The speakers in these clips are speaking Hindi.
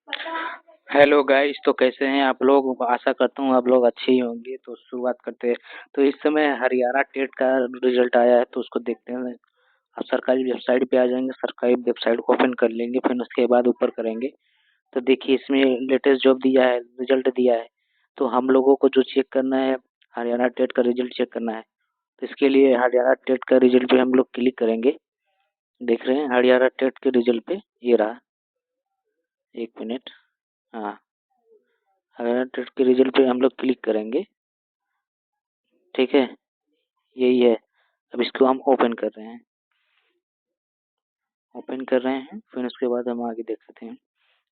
हेलो गाइस, तो कैसे हैं आप लोग? आशा करता हूँ आप लोग अच्छे ही होंगे। तो शुरुआत करते हैं। तो इस समय हरियाणा टेट का रिजल्ट आया है, तो उसको देखते हैं। आप सरकारी वेबसाइट पे आ जाएंगे, सरकारी वेबसाइट को ओपन कर लेंगे, फिर उसके बाद ऊपर करेंगे। तो देखिए इसमें लेटेस्ट जॉब दिया है, रिजल्ट दिया है। तो हम लोगों को जो चेक करना है, हरियाणा टेट का रिजल्ट चेक करना है। तो इसके लिए हरियाणा टेट का रिजल्ट पे हम लोग क्लिक करेंगे। देख रहे हैं हरियाणा टेट के रिजल्ट पे, ये रहा। एक मिनट। हाँ, हरियाणा टेट के रिजल्ट पे हम लोग क्लिक करेंगे। ठीक है, यही है। अब इसको हम ओपन कर रहे हैं। ओपन कर रहे हैं, फिर उसके बाद हम आगे देख सकते हैं।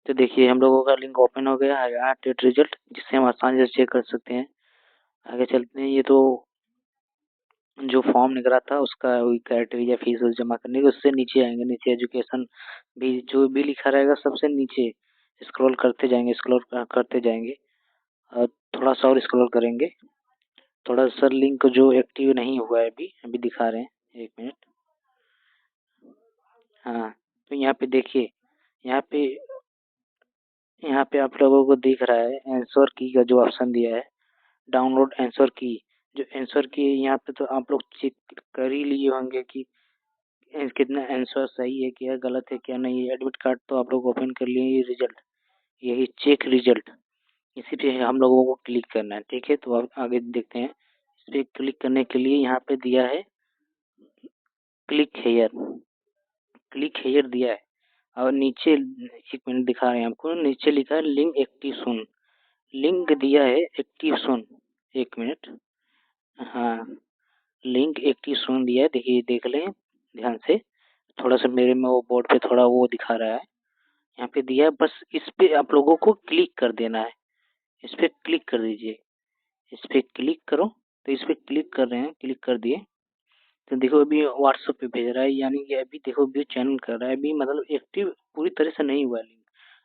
तो देखिए हम लोगों का लिंक ओपन हो गया है, यहाँ टेट रिजल्ट, जिससे हम आसानी से चेक कर सकते हैं। आगे चलते हैं। ये तो जो फॉर्म निकला था उसका वही क्राइटेरिया, फीस जमा करने की, उससे नीचे आएंगे। नीचे एजुकेशन भी जो भी लिखा रहेगा सबसे नीचे स्क्रॉल करते जाएंगे, स्क्रॉल करते जाएंगे। और थोड़ा सा और स्क्रॉल करेंगे। थोड़ा सा लिंक जो एक्टिव नहीं हुआ है, अभी अभी दिखा रहे हैं। एक मिनट। हाँ, तो यहाँ पे देखिए, यहाँ पे यहाँ पे आप लोगों को दिख रहा है आंसर की का जो ऑप्शन दिया है, डाउनलोड आंसर की। जो आंसर की है यहाँ पे, तो आप लोग चेक कर ही लिए होंगे कि कितना आंसर सही है, क्या गलत है, क्या नहीं है। एडमिट कार्ड तो आप लोग ओपन कर लिए। ये रिजल्ट, यही चेक रिजल्ट, इसी पे हम लोगों को क्लिक करना है। ठीक है, तो अब आगे देखते हैं। इस पे क्लिक करने के लिए यहाँ पे दिया है क्लिक हेयर, क्लिक हेयर दिया है। और नीचे एक मिनट दिखा रहे हैं आपको, नीचे लिखा है लिंक एक्टिव सुन। लिंक दिया है एक्टिव सुन। एक मिनट। हाँ, लिंक एक्टिव सुन दिया है। देखिए, देख लें ध्यान से। थोड़ा सा मेरे में वो बोर्ड पे थोड़ा वो दिखा रहा है। यहाँ पे दिया है, बस इस पे आप लोगों को क्लिक कर देना है। इस पे क्लिक कर दीजिए। इस पे क्लिक करो। तो इस पे क्लिक कर रहे हैं, क्लिक कर दिए। तो देखो अभी व्हाट्सएप पे भेज रहा है, यानी कि अभी देखो व्यू चैनल कर रहा है। अभी मतलब एक्टिव पूरी तरह से नहीं हुआ है लिंक।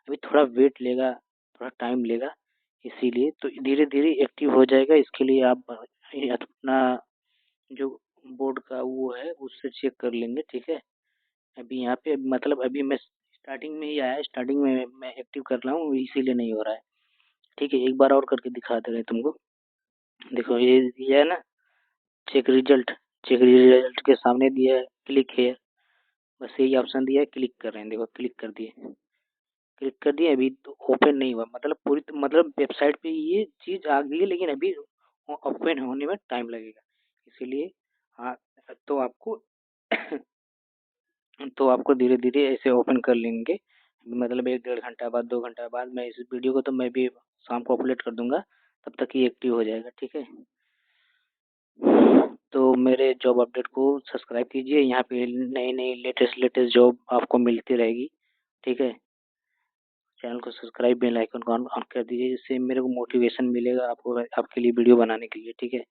अभी थोड़ा वेट लेगा, थोड़ा टाइम लेगा। इसीलिए तो धीरे धीरे एक्टिव हो जाएगा। इसके लिए आप अपना जो बोर्ड का वो है उससे चेक कर लेंगे। ठीक है, अभी यहाँ पे मतलब अभी मैं स्टार्टिंग में ही आया है, स्टार्टिंग में मैं एक्टिव कर रहा हूँ, इसीलिए नहीं हो रहा है। ठीक है, एक बार और करके दिखा दे रहे हैं तुमको। देखो ये है ना, चेक रिजल्ट। चेक रिजल्ट के सामने दिया है क्लिक हेयर, बस यही ऑप्शन दिया है, क्लिक कर रहे हैं। देखो क्लिक कर दिए, क्लिक कर दिए। अभी तो ओपन नहीं हुआ, मतलब पूरी मतलब वेबसाइट पे ये चीज़ आ गई है, लेकिन अभी ओपन होने में टाइम लगेगा। इसीलिए हाँ, तो आपको तो आपको धीरे धीरे ऐसे ओपन कर लेंगे। मतलब 1 डेढ़ घंटा बाद, 2 घंटा बाद मैं इस वीडियो को तो मैं भी शाम को अपलोड कर दूंगा। तब तक ये एक्टिव हो जाएगा। ठीक है, तो मेरे जॉब अपडेट को सब्सक्राइब कीजिए। यहाँ पे नई नई लेटेस्ट लेटेस्ट जॉब आपको मिलती रहेगी। ठीक है, चैनल को सब्सक्राइब, बेल आइकन को ऑन ऑन कर दीजिए, जिससे मेरे को मोटिवेशन मिलेगा आपको, आपके लिए वीडियो बनाने के लिए। ठीक है।